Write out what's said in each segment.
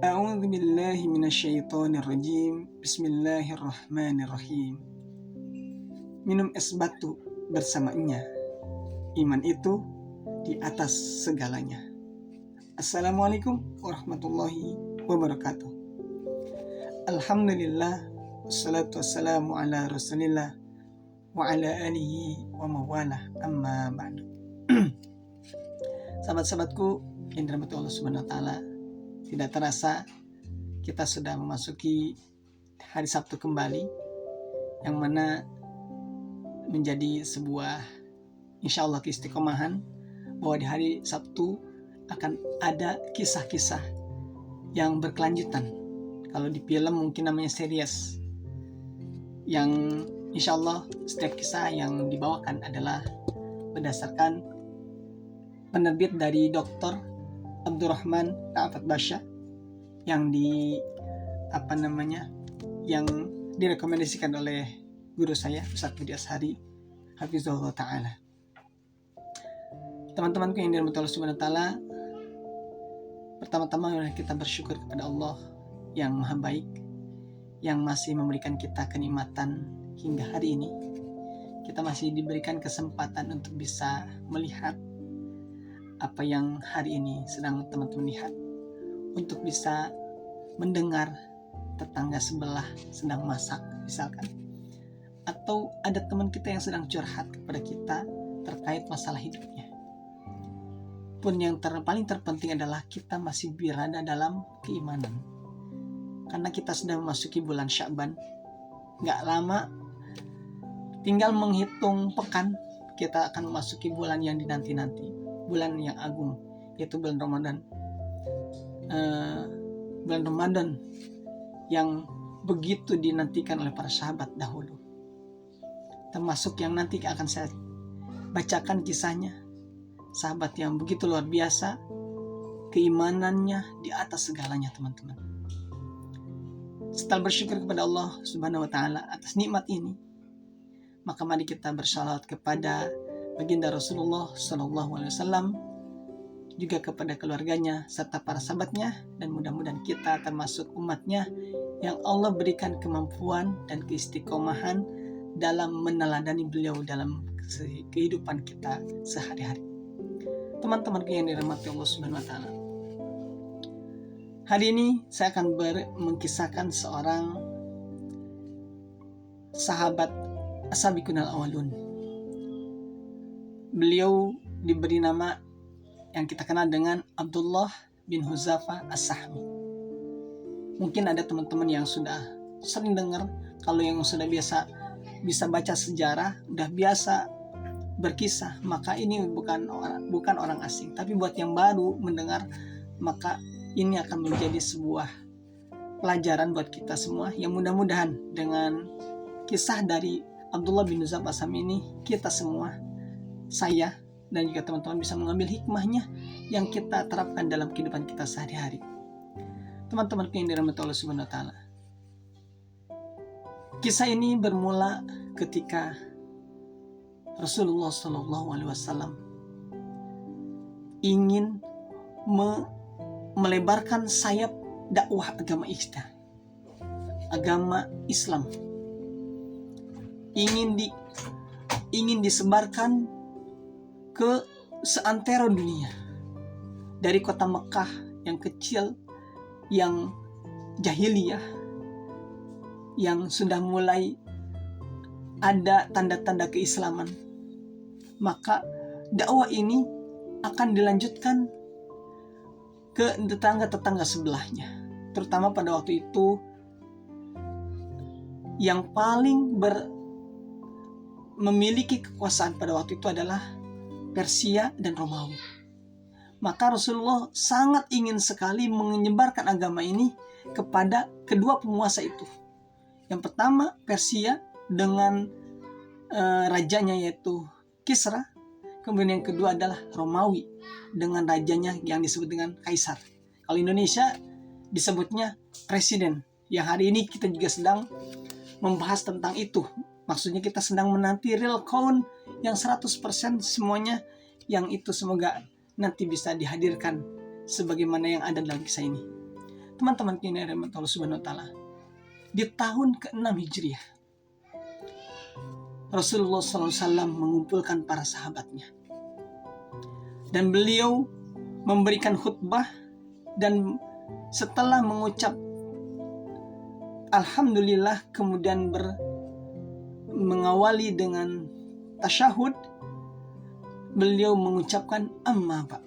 A'udzu billahi minasyaitonir rajim. Bismillahirrahmanirrahim. Minum es batu bersamanya. Iman itu di atas segalanya. Assalamualaikum warahmatullahi wabarakatuh. Alhamdulillah, wassalatu wassalamu ala rasulillah wa ala alihi wa mawalah, amma ba'du. Sahabat-sahabatku yang dirahmati Allah Subhanahu wa taala, tidak terasa kita sudah memasuki hari Sabtu kembali, yang mana menjadi sebuah insya Allah keistiqomahan bahwa di hari Sabtu akan ada kisah-kisah yang berkelanjutan. Kalau di film mungkin namanya series, yang insya Allah setiap kisah yang dibawakan adalah berdasarkan penerbit dari Dr. Abdurrahman Ra'afat Basya yang yang direkomendasikan oleh guru saya Ustaz Budi Ashari Hafizahullah Ta'ala. Teman-temanku yang dirahmati Allah Subhanahu wa taala, pertama-tama kita bersyukur kepada Allah yang Maha Baik, yang masih memberikan kita kenikmatan hingga hari ini. Kita masih diberikan kesempatan untuk bisa melihat apa yang hari ini sedang teman-teman lihat, untuk bisa mendengar tetangga sebelah sedang masak misalkan, atau ada teman kita yang sedang curhat kepada kita terkait masalah hidupnya. Pun yang paling terpenting adalah kita masih berada dalam keimanan, karena kita sudah memasuki bulan Sya'ban. Gak lama, tinggal menghitung pekan, kita akan memasuki bulan yang dinanti-nanti, bulan yang agung, yaitu bulan Ramadan. Bulan Ramadan yang begitu dinantikan oleh para sahabat dahulu, termasuk yang nanti akan saya bacakan kisahnya. Sahabat yang begitu luar biasa, keimanannya di atas segalanya, teman-teman. Setelah bersyukur kepada Allah Subhanahu wa taala atas nikmat ini, maka mari kita bersalawat kepada baginda Rasulullah sallallahu alaihi wasallam, juga kepada keluarganya serta para sahabatnya, dan mudah-mudahan kita termasuk umatnya yang Allah berikan kemampuan dan keistiqomahan dalam meneladani beliau dalam kehidupan kita sehari-hari. Teman-teman yang dirahmati Allah Subhanahu wa taala, hari ini saya akan mengkisahkan seorang sahabat as-sabiqun al-awwalun. Beliau diberi nama yang kita kenal dengan Abdullah bin Hudzafah as-Sahmi. Mungkin ada teman-teman yang sudah sering dengar, kalau yang sudah bisa baca sejarah, udah biasa berkisah, maka ini bukan orang asing. Tapi buat yang baru mendengar, maka ini akan menjadi sebuah pelajaran buat kita semua, yang mudah-mudahan dengan kisah dari Abdullah bin Hudzafah as-Sahmi ini, kita semua, saya dan juga teman-teman, bisa mengambil hikmahnya yang kita terapkan dalam kehidupan kita sehari-hari. Teman-teman yang dirahmati Allah Subhanahu wa taala, kisah ini bermula ketika Rasulullah sallallahu alaihi wasallam ingin melebarkan sayap dakwah agama Islam, ingin disebarkan ke seantero dunia, dari kota Mekah yang kecil, yang jahiliyah, yang sudah mulai ada tanda-tanda keislaman. Maka dakwah ini akan dilanjutkan ke tetangga-tetangga sebelahnya, terutama pada waktu itu yang paling memiliki kekuasaan pada waktu itu adalah Persia dan Romawi. Maka Rasulullah sangat ingin sekali menyebarkan agama ini kepada kedua penguasa itu. Yang pertama Persia dengan rajanya yaitu Kisra. Kemudian yang kedua adalah Romawi dengan rajanya yang disebut dengan Kaisar. Kalau Indonesia disebutnya presiden. Yang hari ini kita juga sedang membahas tentang itu. Maksudnya kita sedang menanti real count yang 100% semuanya, yang itu semoga nanti bisa dihadirkan sebagaimana yang ada dalam kisah ini. Teman-teman ini rahmat Allah Subhanahu wa taala. Di tahun ke-6 Hijriah, Rasulullah SAW mengumpulkan para sahabatnya. Dan beliau memberikan khutbah, dan setelah mengucap Alhamdulillah, kemudian mengawali dengan tasyahud, beliau mengucapkan amma ba'd.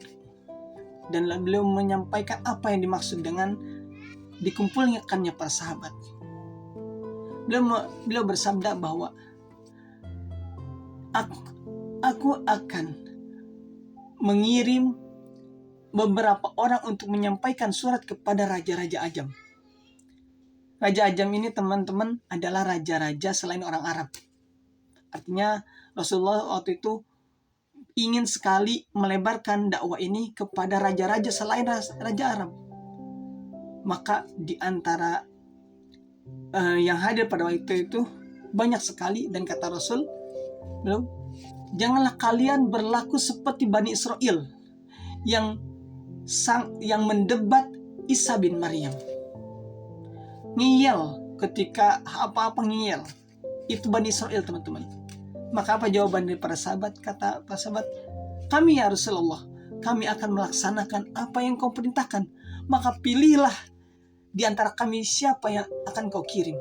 Dan beliau menyampaikan apa yang dimaksud dengan dikumpulkannya para sahabat. Beliau bersabda bahwa aku akan mengirim beberapa orang untuk menyampaikan surat kepada raja-raja Ajam. Raja Ajam ini teman-teman adalah raja-raja selain orang Arab. Artinya Rasulullah waktu itu ingin sekali melebarkan dakwah ini kepada raja-raja selain raja Arab. Maka di antara yang hadir pada waktu itu banyak sekali, dan kata Rasul, janganlah kalian berlaku seperti Bani Israel yang mendebat Isa bin Maryam. Ngiyel, ketika apa-apa ngiyel. Itu Bani Israel, teman-teman. Maka apa jawaban dari para sahabat? Kata para sahabat, kami ya Rasulullah, kami akan melaksanakan apa yang kau perintahkan. Maka pilihlah di antara kami siapa yang akan kau kirim.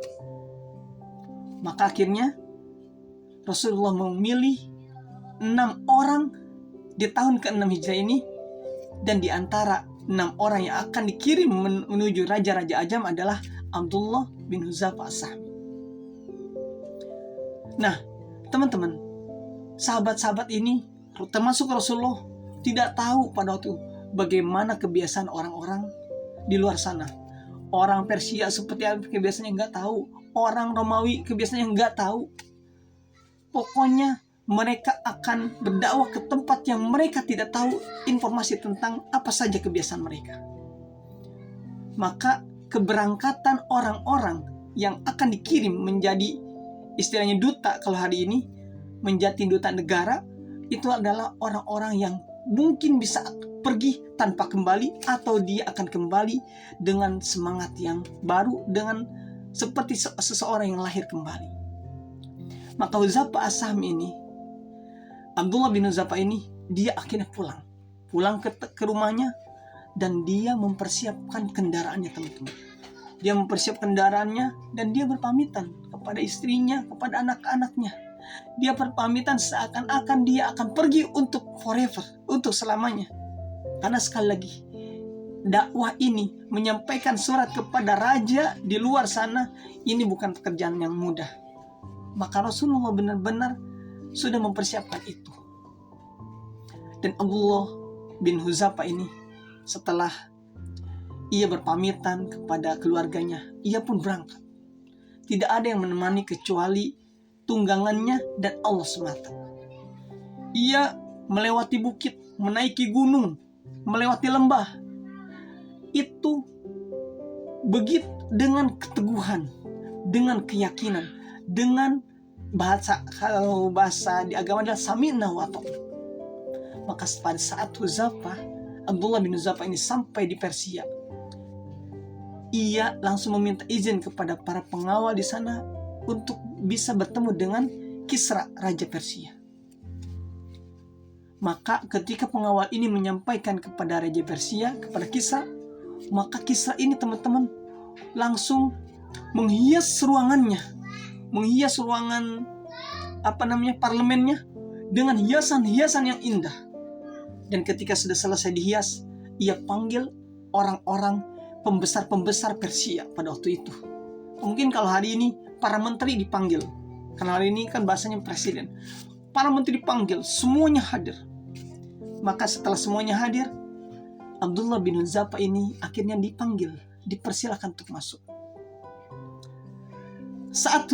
Maka akhirnya Rasulullah memilih 6 orang di tahun ke-6 Hijrah ini. Dan di antara 6 orang yang akan dikirim menuju raja-raja Ajam adalah Abdullah bin Hudzafah As-Sahmi. Nah, teman-teman, sahabat-sahabat ini termasuk Rasulullah tidak tahu pada waktu bagaimana kebiasaan orang-orang di luar sana. Orang Persia seperti apa kebiasaannya nggak tahu. Orang Romawi kebiasaannya nggak tahu. Pokoknya mereka akan berdakwah ke tempat yang mereka tidak tahu informasi tentang apa saja kebiasaan mereka. Maka keberangkatan orang-orang yang akan dikirim menjadi istilahnya duta kalau hari ini, menjadi duta negara, itu adalah orang-orang yang mungkin bisa pergi tanpa kembali, atau dia akan kembali dengan semangat yang baru, dengan seperti seseorang yang lahir kembali. Maka Hudzafah As-Sahmi ini, Abdullah bin Hudzafah ini, dia akhirnya pulang ke rumahnya, dan dia mempersiapkan kendaraannya, teman-teman. Dia mempersiapkan kendaraannya, dan dia berpamitan kepada istrinya, kepada anak-anaknya. Dia berpamitan seakan-akan dia akan pergi untuk forever, untuk selamanya. Karena sekali lagi, dakwah ini, menyampaikan surat kepada raja di luar sana, ini bukan pekerjaan yang mudah. Maka Rasulullah benar-benar sudah mempersiapkan itu. Dan Abdullah bin Hudzafah ini, setelah ia berpamitan kepada keluarganya, ia pun berangkat. Tidak ada yang menemani kecuali tunggangannya dan Allah semata. Ia melewati bukit, menaiki gunung, melewati lembah. Itu begitu dengan keteguhan, dengan keyakinan, dengan kalau bahasa di agama adalah sami'na wa ata'na. Maka pada saat Abdullah bin Hudzafah ini sampai di Persia, ia langsung meminta izin kepada para pengawal di sana untuk bisa bertemu dengan Kisra, Raja Persia. Maka ketika pengawal ini menyampaikan kepada Raja Persia, kepada Kisra, maka Kisra ini, teman-teman, langsung menghias ruangannya, menghias ruangan parlemennya dengan hiasan-hiasan yang indah. Dan ketika sudah selesai dihias, ia panggil orang-orang pembesar-pembesar Persia pada waktu itu. Mungkin kalau hari ini para menteri dipanggil, karena hari ini kan bahasanya presiden. Para menteri dipanggil, semuanya hadir. Maka setelah semuanya hadir, Abdullah bin Hudzafah ini akhirnya dipanggil, dipersilakan untuk masuk. Saat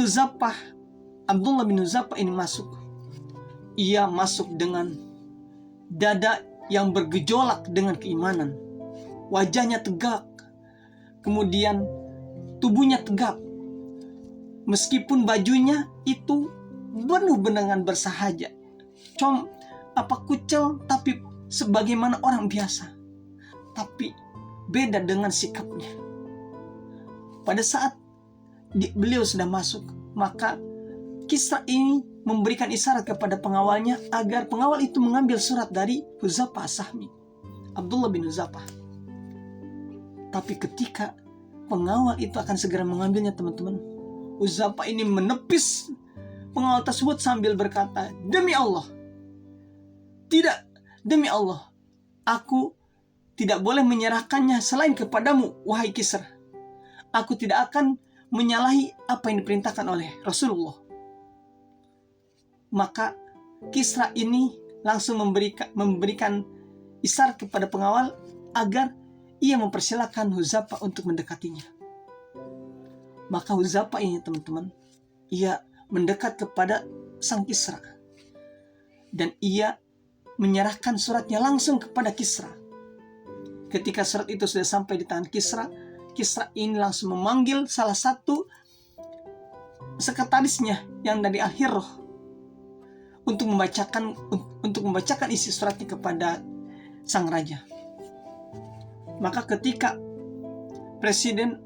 Abdullah bin Hudzafah ini masuk, ia masuk dengan dada yang bergejolak dengan keimanan. Wajahnya tegak, kemudian tubuhnya tegap. Meskipun bajunya itu penuh dengan bersahaja, kucel, tapi sebagaimana orang biasa. Tapi beda dengan sikapnya. pada saat beliau sudah masuk, maka Kisra ini memberikan isyarat kepada pengawalnya agar pengawal itu mengambil surat dari Huzaifah As-Sahmi, Abdullah bin Huzaifah. Tapi ketika pengawal itu akan segera mengambilnya, teman-teman, Huzaifah ini menepis pengawal tersebut sambil berkata, "Demi Allah, tidak, demi Allah, aku tidak boleh menyerahkannya selain kepadamu, wahai Kisra. Aku tidak akan menyalahi apa yang diperintahkan oleh Rasulullah." Maka Kisra ini langsung memberikan isyarat kepada pengawal agar ia mempersilahkan Huzaifah untuk mendekatinya. Maka Huzaifah ini, teman-teman, ia mendekat kepada sang Kisra dan ia menyerahkan suratnya langsung kepada Kisra. Ketika surat itu sudah sampai di tangan Kisra, Kisra ini langsung memanggil salah satu sekretarisnya yang dari Al-Hirrah untuk membacakan isi suratnya kepada sang raja. Maka ketika presiden,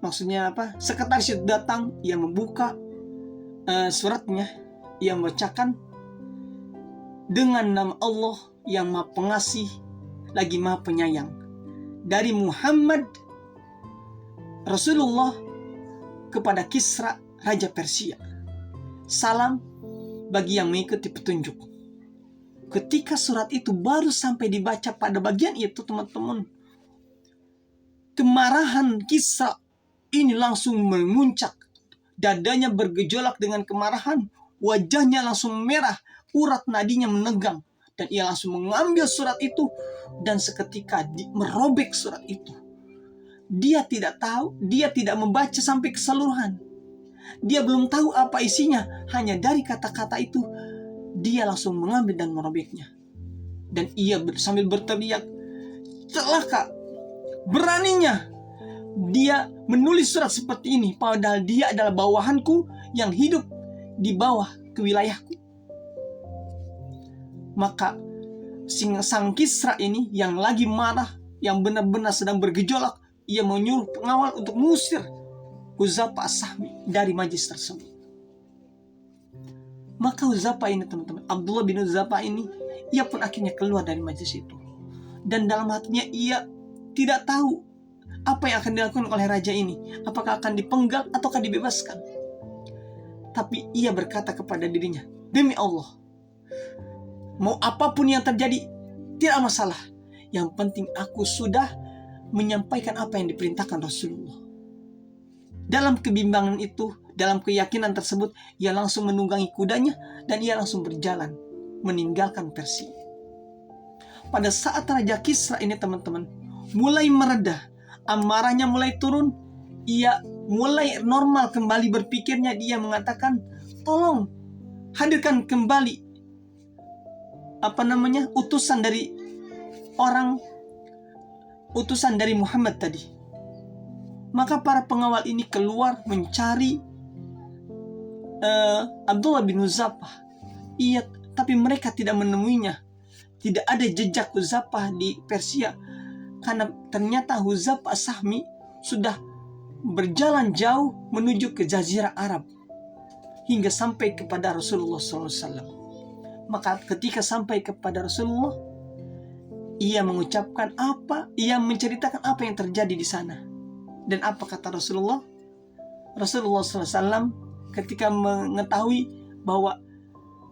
maksudnya sekretaris itu datang, ia membuka suratnya, ia membacakan, "Dengan nama Allah yang Maha Pengasih lagi Maha Penyayang, dari Muhammad Rasulullah kepada Kisra Raja Persia. Salam bagi yang mengikuti petunjuk." Ketika surat itu baru sampai dibaca pada bagian itu, teman-teman, kemarahan Kisra ini langsung memuncak. Dadanya bergejolak dengan kemarahan, wajahnya langsung merah, urat nadinya menegang, dan ia langsung mengambil surat itu dan seketika merobek surat itu. Dia tidak tahu, dia tidak membaca sampai keseluruhan. Dia belum tahu apa isinya, hanya dari kata-kata itu dia langsung mengambil dan merobeknya. Dan ia sambil berteriak, "Celaka! Beraninya dia menulis surat seperti ini, padahal dia adalah bawahanku yang hidup di bawah kewilayahku." Maka sang Kisra ini yang lagi marah, yang benar-benar sedang bergejolak, ia menyuruh pengawal untuk mengusir Huzaifah As-Sahmi dari majlis tersebut. Maka Huzaifah ini, teman-teman, Abdullah bin Huzaifah ini, ia pun akhirnya keluar dari majlis itu. Dan dalam hatinya ia tidak tahu apa yang akan dilakukan oleh raja ini. Apakah akan dipenggal ataukah dibebaskan. Tapi ia berkata kepada dirinya, "Demi Allah, mau apapun yang terjadi, tidak masalah. Yang penting aku sudah menyampaikan apa yang diperintahkan Rasulullah." Dalam kebimbangan itu, dalam keyakinan tersebut, ia langsung menunggangi kudanya dan ia langsung berjalan meninggalkan Persia. Pada saat Raja Kisra ini, teman-teman, mulai mereda, amarahnya mulai turun, ia mulai normal kembali berpikirnya. Dia mengatakan, "Tolong hadirkan kembali utusan dari Muhammad tadi." Maka para pengawal ini keluar mencari Abdullah bin Huzaifah. Tapi mereka tidak menemuinya. Tidak ada jejak Huzaifah di Persia, karena ternyata Huzaifah As-Sahmi sudah berjalan jauh menuju ke Jazirah Arab hingga sampai kepada Rasulullah SAW. Maka ketika sampai kepada Rasulullah, ia menceritakan apa yang terjadi di sana. Dan apa kata Rasulullah? Rasulullah SAW ketika mengetahui bahwa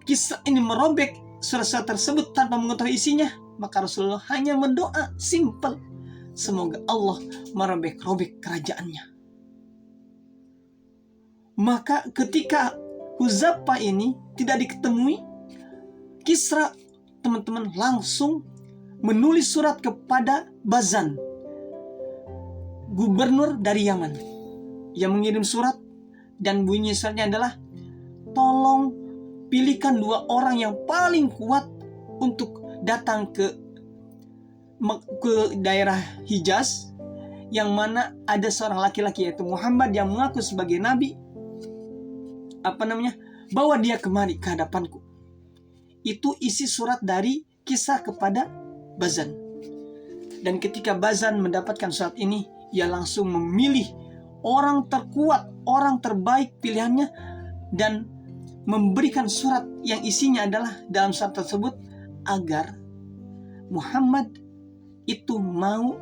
Kisra ini merobek surat-surat tersebut tanpa mengetahui isinya, maka Rasulullah hanya mendoa simple, semoga Allah merobek-robek kerajaannya. Maka ketika Huzaifah ini tidak diketemui, Kisra, teman-teman, langsung menulis surat kepada Bazan, gubernur dari Yaman. Ia mengirim surat dan bunyi suratnya adalah, "Tolong pilihkan 2 orang yang paling kuat untuk datang ke daerah Hijaz, yang mana ada seorang laki-laki yaitu Muhammad yang mengaku sebagai nabi. Bawa dia kemari ke hadapanku." Itu isi surat dari Kisra kepada Bazan. Dan ketika Bazan mendapatkan surat ini, ia langsung memilih orang terkuat, orang terbaik pilihannya, dan memberikan surat yang isinya adalah dalam surat tersebut agar Muhammad itu mau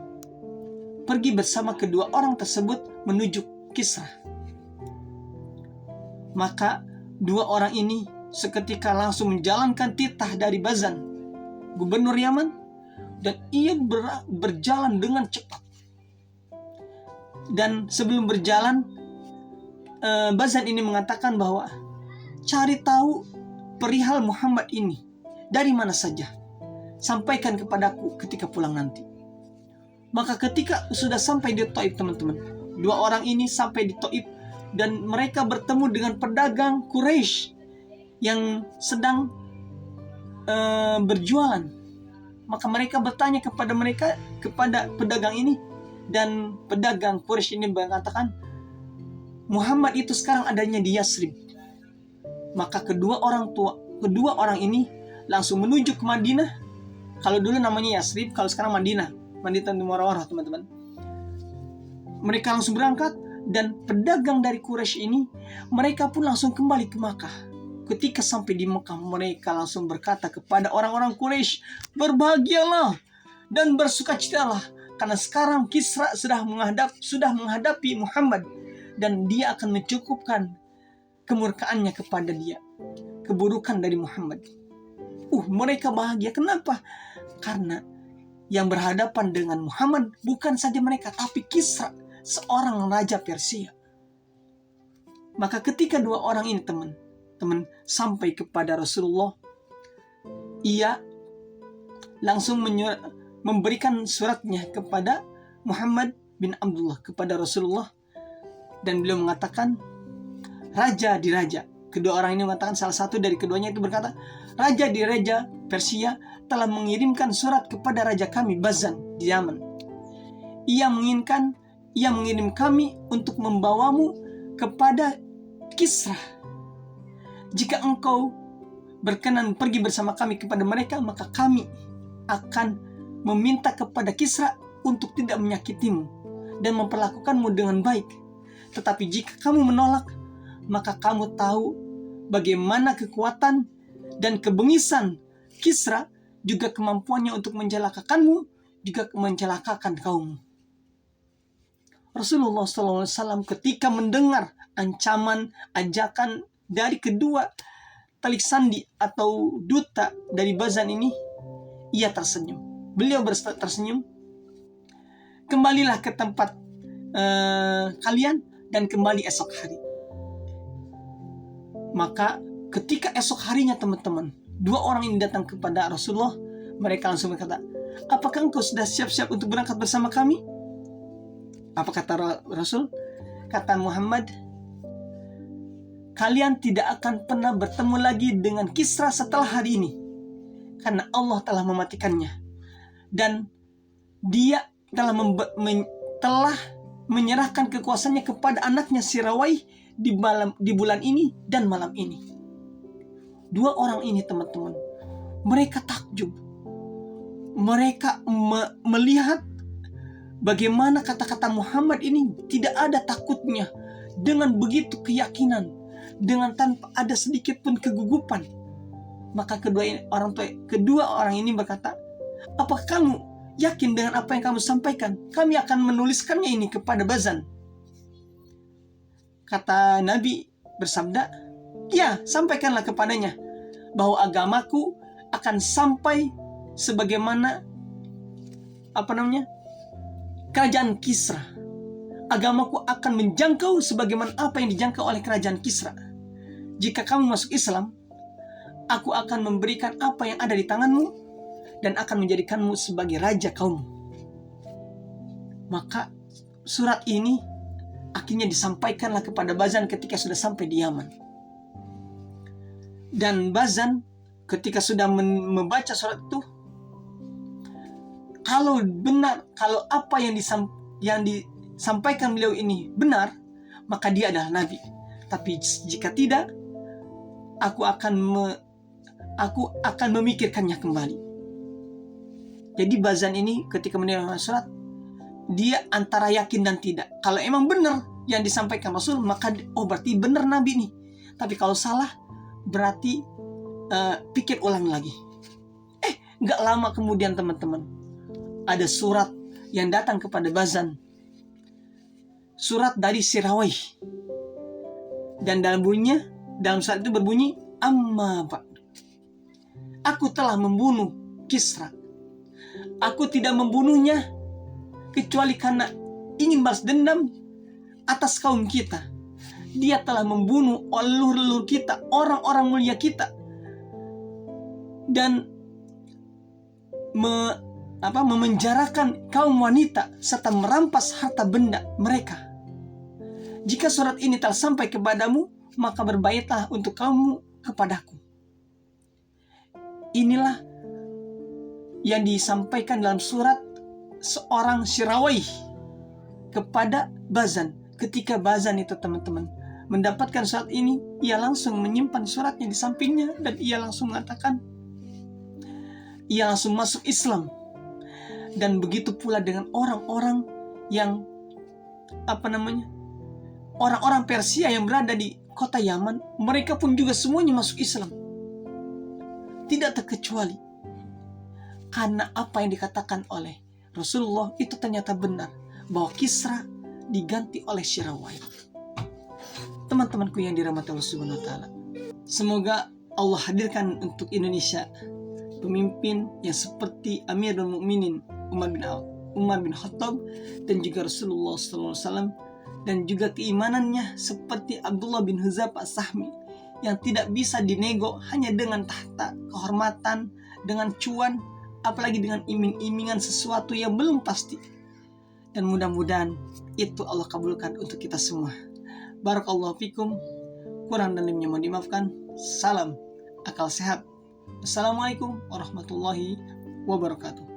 pergi bersama kedua orang tersebut menuju Kisra. Maka dua orang ini seketika langsung menjalankan titah dari Bazan, gubernur Yaman, dan ia berjalan dengan cepat. Dan sebelum berjalan, Bazan ini mengatakan bahwa cari tahu perihal Muhammad ini dari mana saja, sampaikan kepadaku ketika pulang nanti. Maka ketika sudah sampai di Taif, teman-teman, dua orang ini sampai di Taif dan mereka bertemu dengan pedagang Quraisy yang sedang berjualan. Maka mereka bertanya kepada pedagang ini, dan pedagang Quraisy ini mengatakan Muhammad itu sekarang adanya di Yasrib. Maka kedua orang ini langsung menuju ke Madinah. Kalau dulu namanya Yasrib, kalau sekarang Madinah Munawwarah, teman-teman. Mereka langsung berangkat, dan pedagang dari Quraisy ini mereka pun langsung kembali ke Makkah. Ketika sampai di Mekah, mereka langsung berkata kepada orang-orang Quraisy, berbahagialah dan bersukacitalah, karena sekarang Kisra sudah menghadapi Muhammad, dan dia akan mencukupkan kemurkaannya kepada dia, keburukan dari Muhammad. Mereka bahagia. Kenapa? Karena yang berhadapan dengan Muhammad bukan saja mereka, tapi Kisra, seorang raja Persia. Maka ketika dua orang ini teman-teman sampai kepada Rasulullah, ia langsung memberikan suratnya kepada Muhammad bin Abdullah, kepada Rasulullah, dan beliau mengatakan, raja di raja. Kedua orang ini mengatakan, salah satu dari keduanya itu berkata, raja di raja Persia telah mengirimkan surat kepada raja kami Bazan di Yaman. Ia mengirim kami untuk membawamu kepada Kisra. Jika engkau berkenan pergi bersama kami kepada mereka, maka kami akan meminta kepada Kisra untuk tidak menyakitimu dan memperlakukanmu dengan baik. Tetapi jika kamu menolak, maka kamu tahu bagaimana kekuatan dan kebengisan Kisra, juga kemampuannya untuk mencelakakanmu, juga mencelakakan kaummu. Rasulullah SAW ketika mendengar ancaman, ajakan dari kedua talik sandi atau duta dari Bazan ini, ia tersenyum. Beliau tersenyum, kembalilah ke tempat kalian dan kembali esok hari. Maka ketika esok harinya, teman-teman, dua orang ini datang kepada Rasulullah. Mereka langsung berkata, apakah engkau sudah siap-siap untuk berangkat bersama kami? Apa kata Rasul? Kata Muhammad, kalian tidak akan pernah bertemu lagi dengan Kisra setelah hari ini, karena Allah telah mematikannya, dan dia telah menyerahkan kekuasaannya kepada anaknya Sirawai di bulan ini dan malam ini. Dua orang ini, teman-teman, mereka takjub. Mereka melihat bagaimana kata-kata Muhammad ini tidak ada takutnya, dengan begitu keyakinan, dengan tanpa ada sedikit pun kegugupan. Maka kedua orang ini berkata, apakah kamu yakin dengan apa yang kamu sampaikan? Kami akan menuliskannya ini kepada Bazan. Kata Nabi bersabda, ya, sampaikanlah kepadanya bahwa agamaku akan sampai sebagaimana kerajaan Kisra. Agamaku akan menjangkau sebagaimana apa yang dijangkau oleh kerajaan Kisra. Jika kamu masuk Islam, aku akan memberikan apa yang ada di tanganmu dan akan menjadikanmu sebagai raja kaum. Maka surat ini akhirnya disampaikanlah kepada Bazan ketika sudah sampai di Yaman. Dan Bazan ketika sudah membaca surat itu, kalau apa yang disampaikan beliau ini benar, maka dia adalah nabi. Tapi jika tidak, aku akan memikirkannya kembali. Jadi Bazan ini ketika mendengar surat, dia antara yakin dan tidak. Kalau emang benar yang disampaikan Rasul, maka berarti benar Nabi nih. Tapi kalau salah, berarti pikir ulang lagi. Gak lama kemudian teman-teman, ada surat yang datang kepada Bazan. Surat dari Sirawai. Dan dalam surat itu berbunyi, amma ba'du. Aku telah membunuh Kisra. Aku tidak membunuhnya kecuali karena ingin balas dendam atas kaum kita. Dia telah membunuh leluhur kita, orang-orang mulia kita, dan memenjarakan kaum wanita serta merampas harta benda mereka. Jika surat ini telah sampai kepadamu, maka berbaiklah untuk kamu kepadaku. Inilah yang disampaikan dalam surat seorang Sirawai kepada Bazan. Ketika Bazan itu teman-teman mendapatkan surat ini, ia langsung menyimpan suratnya di sampingnya dan ia langsung mengatakan, ia langsung masuk Islam. Dan begitu pula dengan orang-orang yang orang-orang Persia yang berada di kota Yaman, mereka pun juga semuanya masuk Islam. Tidak terkecuali. Karena apa yang dikatakan oleh Rasulullah itu ternyata benar, bahwa Kisra diganti oleh Sirawai. Teman-temanku yang dirahmati Allah Subhanahu wa taala, semoga Allah hadirkan untuk Indonesia pemimpin yang seperti Amirul Mukminin Umar bin Khattab dan juga Rasulullah SAW, dan juga keimanannya seperti Abdullah bin Huzaifah As-Sahmi yang tidak bisa dinego hanya dengan tahta, kehormatan, dengan cuan, apalagi dengan iming-imingan sesuatu yang belum pasti. Dan mudah-mudahan itu Allah kabulkan untuk kita semua. Barakallahu fikum. Kurang dan lebihnya mohon dimaafkan. Salam akal sehat. Assalamualaikum warahmatullahi wabarakatuh.